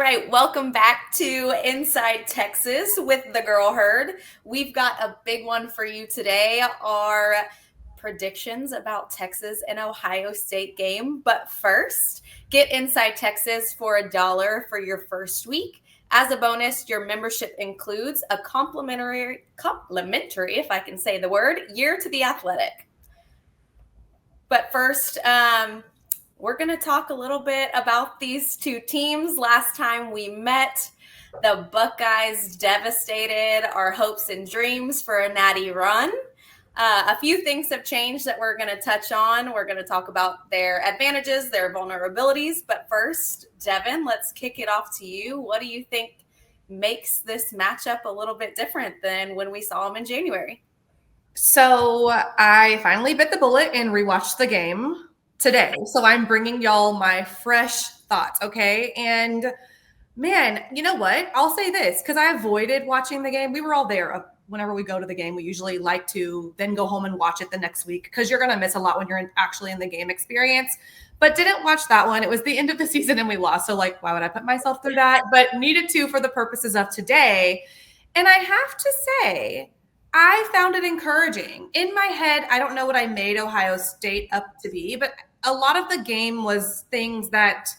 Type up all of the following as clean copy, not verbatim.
right, welcome back to Inside Texas with the Girl Herd. We've got a big one for you today, our predictions about Texas and Ohio State game. But first, get Inside Texas for $1 for your first week. As a bonus, your membership includes a complimentary, if I can say the word, year to the Athletic. But first, we're going to talk a little bit about these two teams. Last time we met, the Buckeyes devastated our hopes and dreams for a natty run. A few things have changed that we're going to touch on. We're going to talk about their advantages, their vulnerabilities. But first, Devin, let's kick it off to you. What do you think makes this matchup a little bit different than when we saw them in January? So I finally bit the bullet and rewatched the game today. So I'm bringing y'all my fresh thoughts, okay? And man, you know what? I'll say this, because I avoided watching the game. We were all there. Whenever we go to the game, we usually like to then go home and watch it the next week because you're going to miss a lot when you're actually in the game experience. But didn't watch that one. It was the end of the season and we lost. So like, why would I put myself through that? But needed to for the purposes of today. And I have to say, I found it encouraging. In my head, I don't know what I made Ohio State up to be, but a lot of the game was things that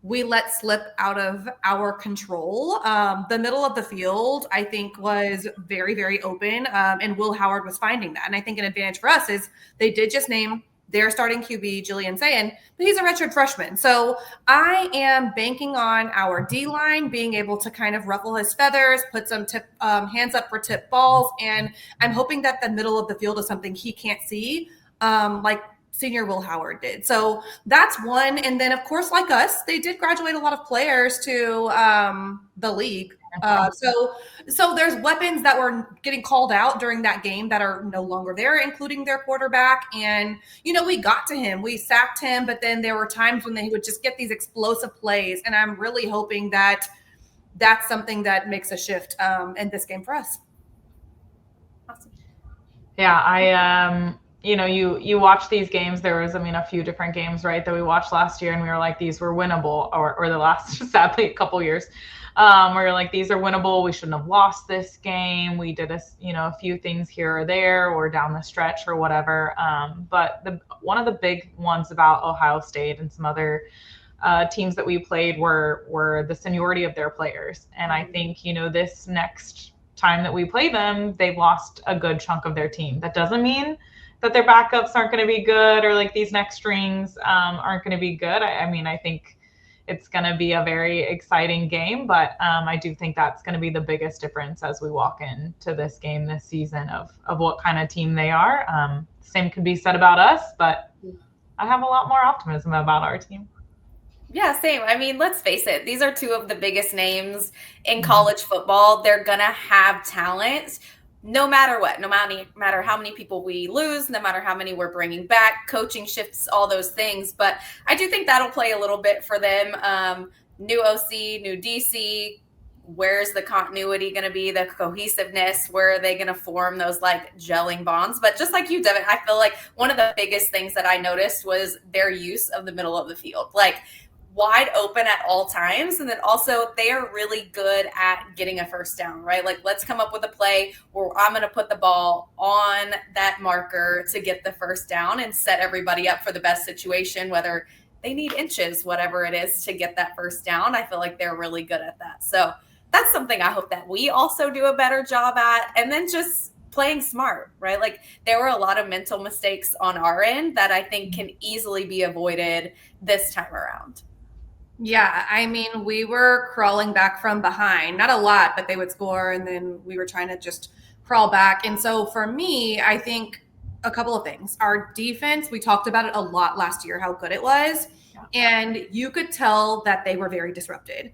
we let slip out of our control. The middle of the field, I think, was very, very open, and Will Howard was finding that. And I think an advantage for us is they did just name their starting QB, Julian Sayin, but he's a redshirt freshman. So I am banking on our D-line being able to kind of ruffle his feathers, put some hands up for tip balls, and I'm hoping that the middle of the field is something he can't see, like senior Will Howard did. So that's one. And then, of course, like us, they did graduate a lot of players to the league. So there's weapons that were getting called out during that game that are no longer there, including their quarterback. And, you know, we got to him. We sacked him. But then there were times when they would just get these explosive plays. And I'm really hoping that that's something that makes a shift in this game for us. Awesome. Yeah, you know, you watch these games. There was, a few different games, right, that we watched last year, and we were like, these were winnable, or the last, sadly, a couple years, where you're like, these are winnable. We shouldn't have lost this game. We did a few things here or there, or down the stretch, or whatever. But one of the big ones about Ohio State and some other teams that we played were the seniority of their players, and I think this next time that we play them, they've lost a good chunk of their team. That doesn't mean that their backups aren't going to be good, or like these next strings aren't going to be good. I think it's going to be a very exciting game, but I do think that's going to be the biggest difference as we walk into this game this season of what kind of team they are. Same could be said about us, but I have a lot more optimism about our team. Yeah, same. Let's face it. These are two of the biggest names in college football. They're going to have talent no matter what, no matter how many people we lose, no matter how many we're bringing back, coaching shifts, all those things. But I do think that'll play a little bit for them. New OC, new DC. Where's the continuity going to be, the cohesiveness? Where are they going to form those like gelling bonds? But just like you, Devin, I feel like one of the biggest things that I noticed was their use of the middle of the field. Like, wide open at all times. And then also they are really good at getting a first down, right? Like, let's come up with a play where I'm going to put the ball on that marker to get the first down and set everybody up for the best situation, whether they need inches, whatever it is, to get that first down. I feel like they're really good at that. So that's something I hope that we also do a better job at. And then just playing smart, right? Like, there were a lot of mental mistakes on our end that I think can easily be avoided this time around. Yeah, we were crawling back from behind. Not a lot, but they would score, and then we were trying to just crawl back. And so for me, I think a couple of things. Our defense, we talked about it a lot last year, how good it was. And you could tell that they were very disrupted.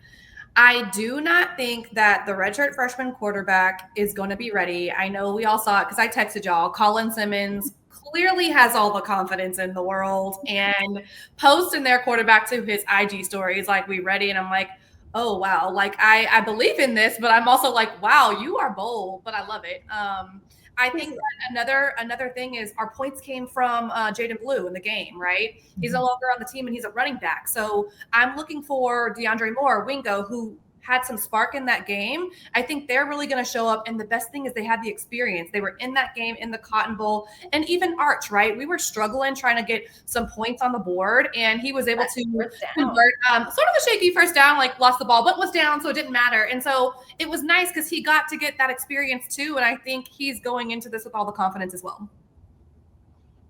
I do not think that the redshirt freshman quarterback is going to be ready. I know we all saw it because I texted y'all. Colin Simmons clearly has all the confidence in the world and posting their quarterback to his IG stories like, we ready? And I'm like, oh, wow. Like, I believe in this, but I'm also like, wow, you are bold, but I love it. I think that another thing is our points came from Jaden Blue in the game, right? He's no longer on the team and he's a running back. So I'm looking for DeAndre Moore, Wingo, who had some spark in that game. I think they're really going to show up. And the best thing is they had the experience. They were in that game in the Cotton Bowl, and even Arch, right? We were struggling trying to get some points on the board, and he was able to convert sort of a shaky first down, like lost the ball, but was down, so it didn't matter. And so it was nice because he got to get that experience too. And I think he's going into this with all the confidence as well.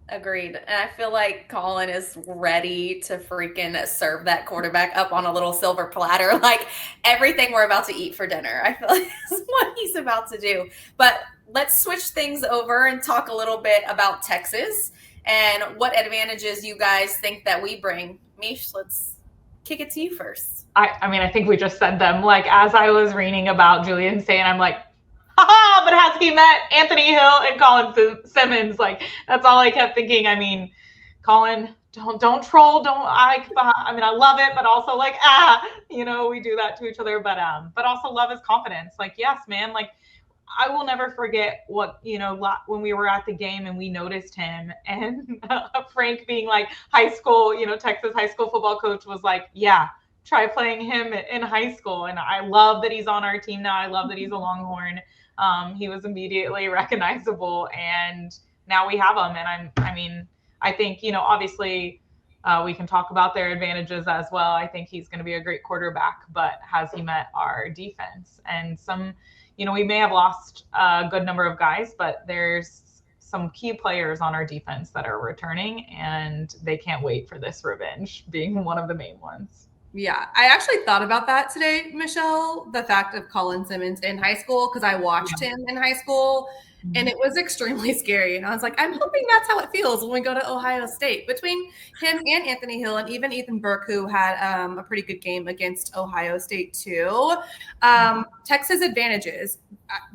Agreed. And I feel like Colin is ready to freaking serve that quarterback up on a little silver platter. Like everything we're about to eat for dinner, I feel like is what he's about to do. But let's switch things over and talk a little bit about Texas and what advantages you guys think that we bring. Mish, let's kick it to you first. I mean, I think we just said them. Like, as I was reading about Julian Saint, I'm like, haha, but has he met Anthony Hill and Colin Simmons? Like, that's all I kept thinking. I mean, Colin, don't troll. I mean, I love it, but also like, we do that to each other. But also love his confidence. Like, yes, man, like, I will never forget what, when we were at the game and we noticed him and Frank being like high school, Texas high school football coach was like, yeah, try playing him in high school. And I love that he's on our team now. I love that he's a Longhorn. He was immediately recognizable, and now we have him. And I think, obviously we can talk about their advantages as well. I think he's going to be a great quarterback, but has he met our defense? And we may have lost a good number of guys, but there's some key players on our defense that are returning, and they can't wait for this revenge, being one of the main ones. Yeah, I actually thought about that today, Michelle, the fact of Colin Simmons in high school, because I watched him in high school, and it was extremely scary. And I was like, I'm hoping that's how it feels when we go to Ohio State. Between him and Anthony Hill and even Ethan Burke, who had a pretty good game against Ohio State too. Texas advantages,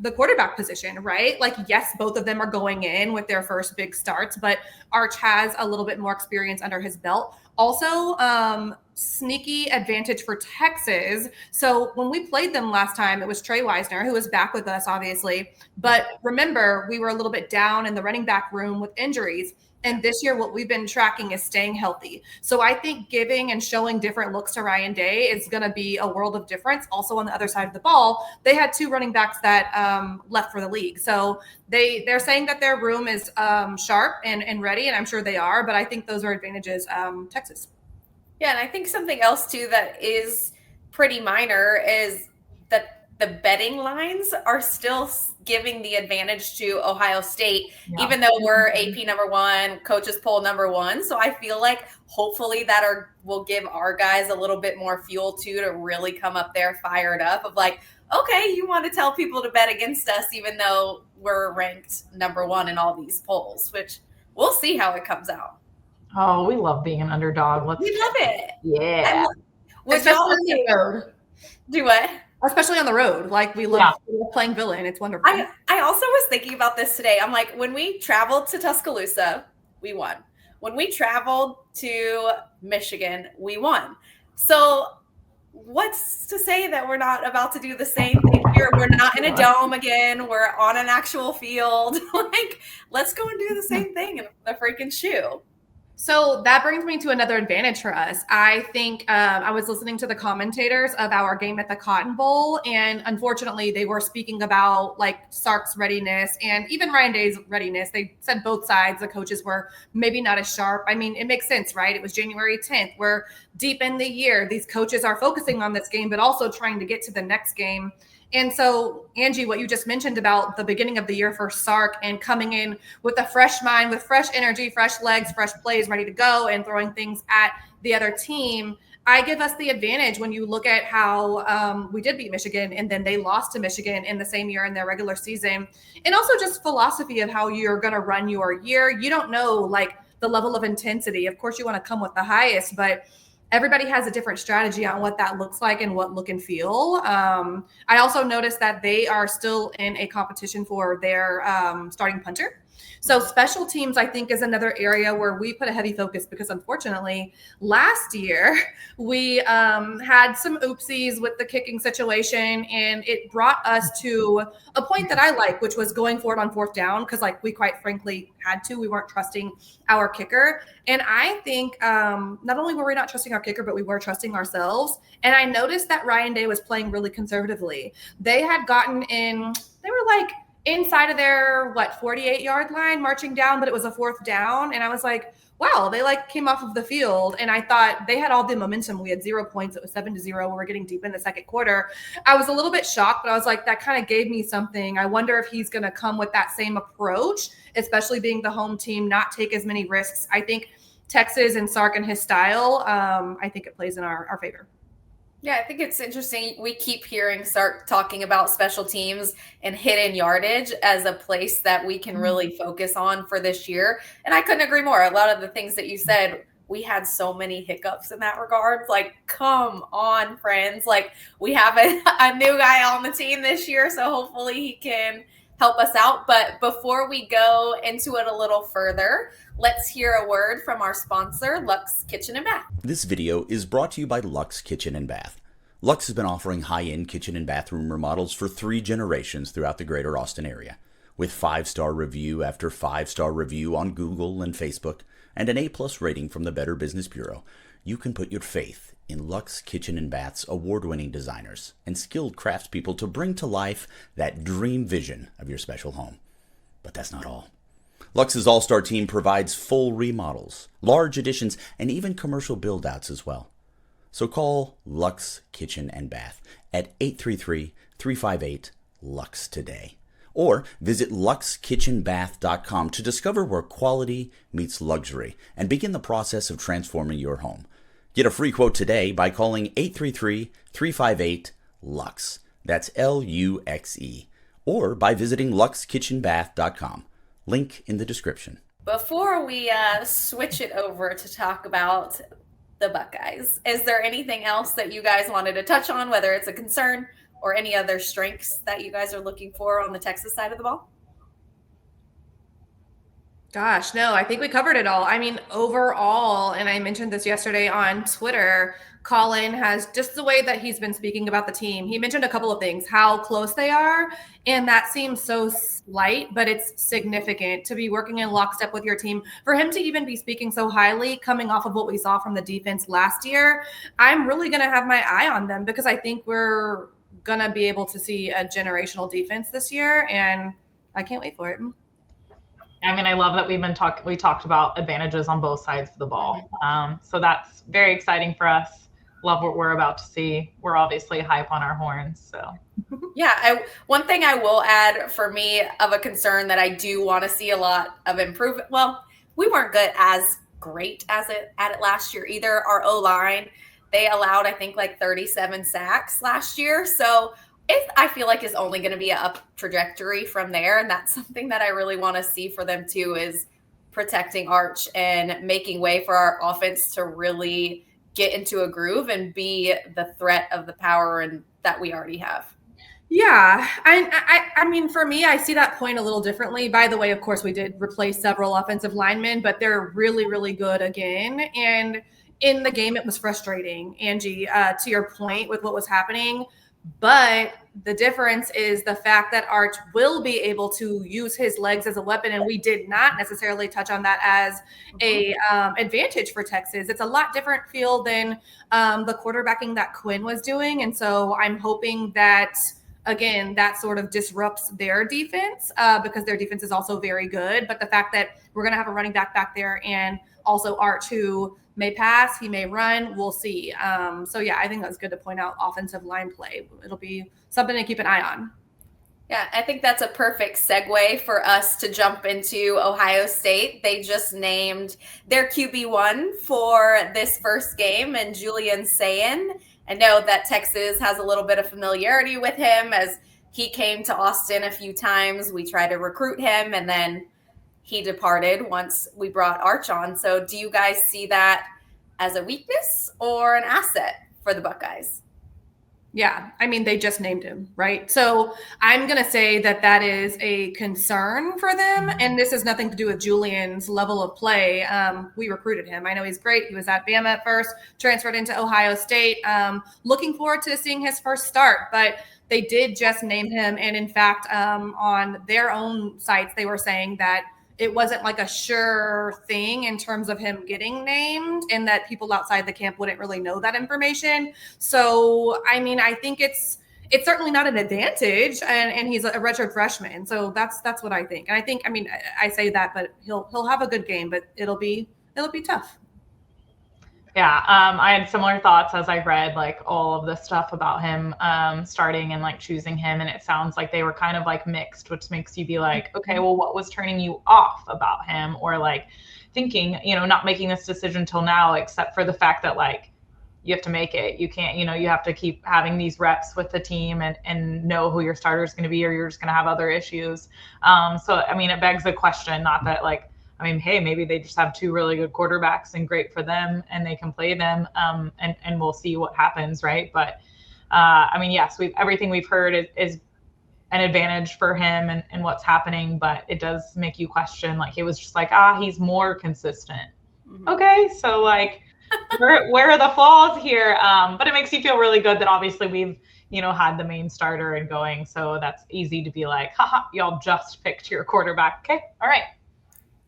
the quarterback position, right? Like, yes, both of them are going in with their first big starts, but Arch has a little bit more experience under his belt. Also, sneaky advantage for Texas. So when we played them last time, it was Trey Wisner, who was back with us, obviously. But remember, we were a little bit down in the running back room with injuries. And this year, what we've been tracking is staying healthy. So I think giving and showing different looks to Ryan Day is going to be a world of difference. Also, on the other side of the ball, they had two running backs that left for the league. So they're saying that their room is sharp and ready, and I'm sure they are. But I think those are advantages, Texas. Yeah, and I think something else, too, that is pretty minor is that the betting lines are still giving the advantage to Ohio State, even though we're AP number one, coaches poll number one. So I feel like hopefully that will give our guys a little bit more fuel, too, to really come up there fired up of like, okay, you want to tell people to bet against us, even though we're ranked number one in all these polls, which we'll see how it comes out. Oh, we love being an underdog. We love it. Yeah. Especially on the road. Do what? Especially on the road. Like, we love playing villain. It's wonderful. I also was thinking about this today. I'm like, when we traveled to Tuscaloosa, we won. When we traveled to Michigan, we won. So what's to say that we're not about to do the same thing here? We're not in a dome again. We're on an actual field. Like, let's go and do the same thing in the freaking shoe. So that brings me to another advantage for us. I think I was listening to the commentators of our game at the Cotton Bowl, and unfortunately they were speaking about like Sark's readiness and even Ryan Day's readiness. They said both sides, the coaches were maybe not as sharp. I mean, it makes sense, right? It was January 10th. We're deep in the year. These coaches are focusing on this game, but also trying to get to the next game. And so, Angie, what you just mentioned about the beginning of the year for Sark and coming in with a fresh mind, with fresh energy, fresh legs, fresh plays, ready to go and throwing things at the other team, I give us the advantage when you look at how we did beat Michigan and then they lost to Michigan in the same year in their regular season. And also just philosophy of how you're going to run your year. You don't know like the level of intensity. Of course, you want to come with the highest, but everybody has a different strategy on what that looks like and what look and feel. I also noticed that they are still in a competition for their starting punter. So special teams, I think, is another area where we put a heavy focus because unfortunately last year we had some oopsies with the kicking situation, and it brought us to a point that I like, which was going for it on fourth down because like we quite frankly had to. We weren't trusting our kicker. And I think not only were we not trusting our kicker, but we were trusting ourselves. And I noticed that Ryan Day was playing really conservatively. They had gotten in, they were like inside of their 48-yard line marching down, but it was a fourth down. And I was like, wow, they like came off of the field. And I thought they had all the momentum. We had 0 points. It was 7-0. We were getting deep in the second quarter. I was a little bit shocked, but I was like, that kind of gave me something. I wonder if he's going to come with that same approach, especially being the home team, not take as many risks. I think Texas and Sark and his style, I think it plays in our favor. Yeah, I think it's interesting. We keep hearing Sark talking about special teams and hidden yardage as a place that we can really focus on for this year. And I couldn't agree more. A lot of the things that you said, we had so many hiccups in that regard. Like, come on, friends. Like, we have a new guy on the team this year, so hopefully he can help us out. But before we go into it a little further, let's hear a word from our sponsor, Luxe Kitchen and Bath. This video is brought to you by Luxe Kitchen and Bath. Luxe has been offering high-end kitchen and bathroom remodels for 3 generations throughout the greater Austin area. With 5-star review after 5-star review on Google and Facebook, and an A+ rating from the Better Business Bureau, you can put your faith in Luxe Kitchen and Bath's award-winning designers and skilled craftspeople to bring to life that dream vision of your special home. But that's not all. Luxe's all-star team provides full remodels, large additions, and even commercial build-outs as well. So call Luxe Kitchen and Bath at 833-358-LUXE today. Or visit luxekitchenbath.com to discover where quality meets luxury and begin the process of transforming your home. Get a free quote today by calling 833-358-LUXE. That's LUXE. Or by visiting luxekitchenbath.com. Link in the description. Before we switch it over to talk about the Buckeyes, is there anything else that you guys wanted to touch on, whether it's a concern or any other strengths that you guys are looking for on the Texas side of the ball? Gosh, no, I think we covered it all. I mean, overall, and I mentioned this yesterday on Twitter, Colin has just the way that he's been speaking about the team. He mentioned a couple of things, how close they are. And that seems so slight, but it's significant to be working in lockstep with your team. For him to even be speaking so highly, coming off of what we saw from the defense last year, I'm really going to have my eye on them because I think we're going to be able to see a generational defense this year. And I can't wait for it. I mean, I love that we talked about advantages on both sides of the ball. So that's very exciting for us. Love what we're about to see. We're obviously hype on our horns. So yeah, one thing I will add for me of a concern that I do want to see a lot of improvement. Well, we weren't as great at it last year either. Our O-line, they allowed, I think, like 37 sacks last year. So I feel like is only going to be an up trajectory from there. And that's something that I really want to see for them too, is protecting Arch and making way for our offense to really get into a groove and be the threat of the power and that we already have. Yeah. I mean, for me, I see that point a little differently. By the way, of course, we did replace several offensive linemen, but they're really, really good again. And in the game, it was frustrating, Angie, to your point with what was happening. But the difference is the fact that Arch will be able to use his legs as a weapon, and we did not necessarily touch on that as a advantage for Texas. It's a lot different feel than the quarterbacking that Quinn was doing, and so I'm hoping that, again, that sort of disrupts their defense because their defense is also very good. But the fact that we're going to have a running back there and also Arch, who may pass, he may run, we'll see. So yeah, I think that's good to point out offensive line play. It'll be something to keep an eye on. Yeah, I think that's a perfect segue for us to jump into Ohio State. They just named their QB1 for this first game, and Julian Sayin. I know that Texas has a little bit of familiarity with him as he came to Austin a few times. We tried to recruit him, and then he departed once we brought Arch on. So do you guys see that as a weakness or an asset for the Buckeyes? Yeah, I mean, they just named him, right? So I'm going to say that is a concern for them. And this has nothing to do with Julian's level of play. We recruited him. I know he's great. He was at Bama at first, transferred into Ohio State. Looking forward to seeing his first start, but they did just name him. And in fact, on their own sites, they were saying that it wasn't like a sure thing in terms of him getting named, and that people outside the camp wouldn't really know that information. So, I mean, I think it's certainly not an advantage, and he's a redshirt freshman. So that's what I think. And I think, I mean, I say that, but he'll have a good game, but it'll be tough. Yeah, I had similar thoughts as I read like all of the stuff about him starting and like choosing him, and it sounds like they were kind of like mixed, which makes you be like, okay, well, what was turning you off about him, or like thinking, not making this decision till now, except for the fact that like you have to make it. You can't, you have to keep having these reps with the team and know who your starter is going to be, or you're just going to have other issues. So I mean, it begs the question, not that like, I mean, hey, maybe they just have two really good quarterbacks and great for them and they can play them, and we'll see what happens, right? But I mean, yes, everything we've heard is an advantage for him and what's happening, but it does make you question, like, it was just like, he's more consistent. Mm-hmm. Okay, so like, where are the flaws here? But it makes you feel really good that obviously we've, had the main starter and going, so that's easy to be like, haha, y'all just picked your quarterback. Okay, all right.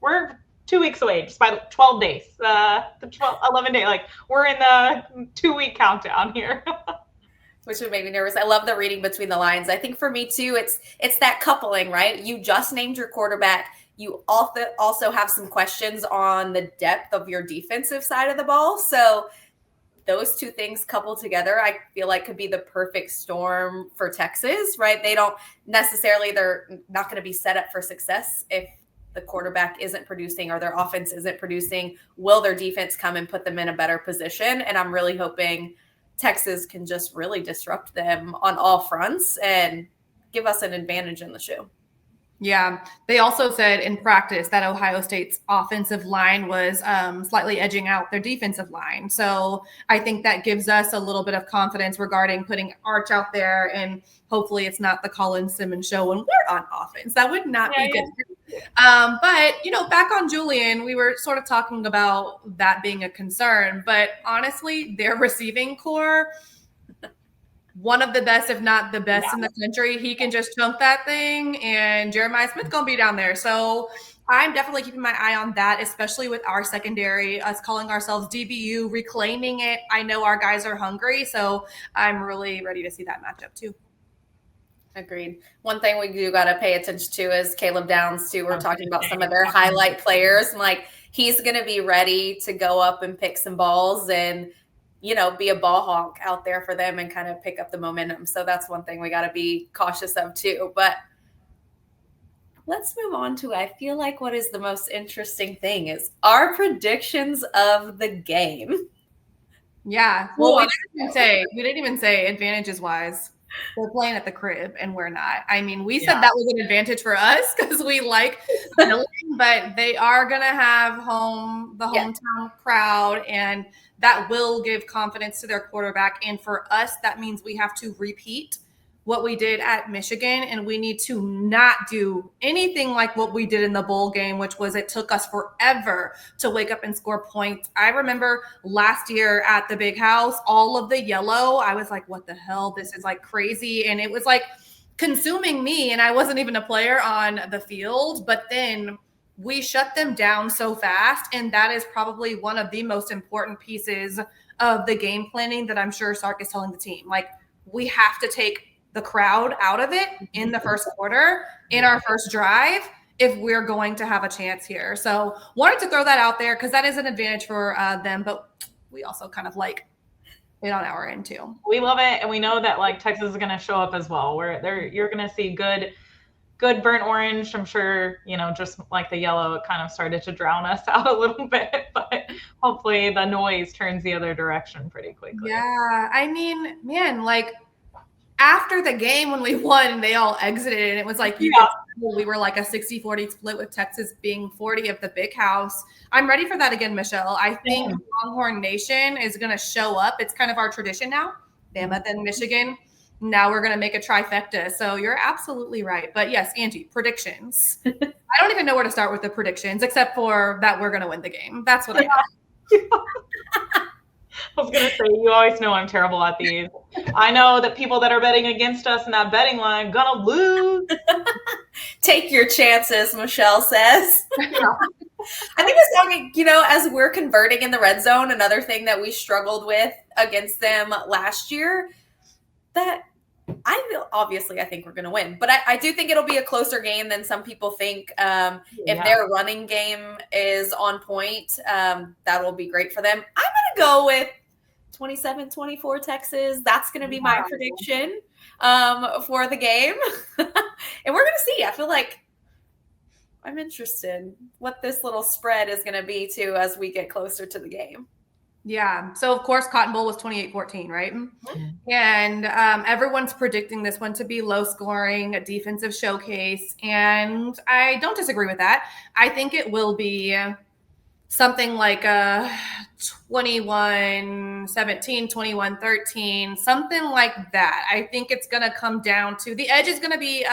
We're 2 weeks away, just by 12 days, 11 days. Like, we're in the 2-week countdown here. Which would make me nervous. I love the reading between the lines. I think for me too, it's that coupling, right? You just named your quarterback. You also have some questions on the depth of your defensive side of the ball. So those two things coupled together, I feel like could be the perfect storm for Texas, right? They're not going to be set up for success if the quarterback isn't producing or their offense isn't producing. Will their defense come and put them in a better position? And I'm really hoping Texas can just really disrupt them on all fronts and give us an advantage in the show. Yeah. They also said in practice that Ohio State's offensive line was slightly edging out their defensive line. So I think that gives us a little bit of confidence regarding putting Arch out there, and hopefully it's not the Colin Simmons show when we're on offense. That would not be good. But, back on Julian, we were sort of talking about that being a concern, but honestly, their receiving core, one of the best, if not the best in the country. He can just chunk that thing, and Jeremiah Smith going to be down there. So I'm definitely keeping my eye on that, especially with our secondary, us calling ourselves DBU, reclaiming it. I know our guys are hungry, so I'm really ready to see that matchup too. Agreed. One thing we do got to pay attention to is Caleb Downs too. We're talking about some of their highlight players, and like, he's going to be ready to go up and pick some balls and, be a ball hawk out there for them and kind of pick up the momentum. So that's one thing we got to be cautious of too. But let's move on to, I feel like what is the most interesting thing is our predictions of the game. Yeah. Well, we didn't even say advantages wise. We're playing at the crib and we're not. I mean, we said that was an advantage for us because we like building, but they are going to have the hometown crowd, and that will give confidence to their quarterback. And for us, that means we have to repeat what we did at Michigan, and we need to not do anything like what we did in the bowl game, which was it took us forever to wake up and score points. I remember last year at the Big House, all of the yellow, I was like, what the hell? This is like crazy. And it was like consuming me, and I wasn't even a player on the field, but then we shut them down so fast. And that is probably one of the most important pieces of the game planning that I'm sure Sark is telling the team. Like, we have to take the crowd out of it in the first quarter, in our first drive, if we're going to have a chance here. So wanted to throw that out there because that is an advantage for them, but we also kind of like it on our end too. We love it, and we know that like Texas is going to show up as well. You're going to see good burnt orange. I'm sure, just like the yellow, it kind of started to drown us out a little bit, but hopefully the noise turns the other direction pretty quickly. Yeah, I mean, man, like, after the game when we won and they all exited, and it was like we were like a 60-40 split with Texas being 40 of the Big House. I'm ready for that again, Michelle. I think Longhorn Nation is going to show up. It's kind of our tradition now. Bama, then Michigan. Now we're going to make a trifecta. So you're absolutely right. But yes, Angie, predictions. I don't even know where to start with the predictions, except for that we're going to win the game. That's what I got. I was going to say, you always know I'm terrible at these. I know that people that are betting against us in that betting line going to lose. Take your chances, Michelle says. I think it's talking, as we're converting in the red zone, another thing that we struggled with against them last year, that I think we're going to win. But I do think it'll be a closer game than some people think. If their running game is on point, that will be great for them. I'm going to go with 27-24 Texas. That's going to be my prediction for the game. And we're going to see. I feel like I'm interested what this little spread is going to be too as we get closer to the game. Yeah. So, of course, Cotton Bowl was 28-14, right? Mm-hmm. And everyone's predicting this one to be low scoring, a defensive showcase. And I don't disagree with that. I think it will be something like a 21-17, 21-13, something like that. I think it's going to come down to the edge is going to be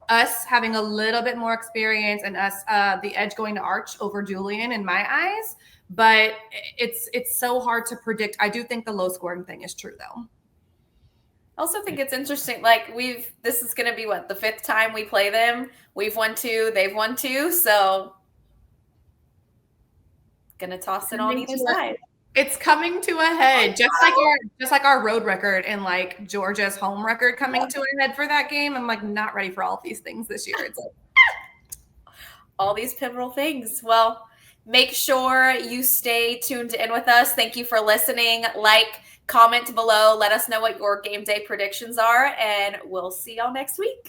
us having a little bit more experience and us the edge going to Arch over Julian in my eyes. But it's so hard to predict. I do think the low scoring thing is true, though. I also think it's interesting. Like this is going to be the 5th time we play them. We've won 2, they've won 2. So going to toss it on either side. It's coming to a head, just like our road record and like Georgia's home record coming to a head for that game. I'm like not ready for all of these things this year. It's like all these pivotal things. Well, make sure you stay tuned in with us. Thank you for listening. Like, comment below. Let us know what your game day predictions are, and we'll see y'all next week.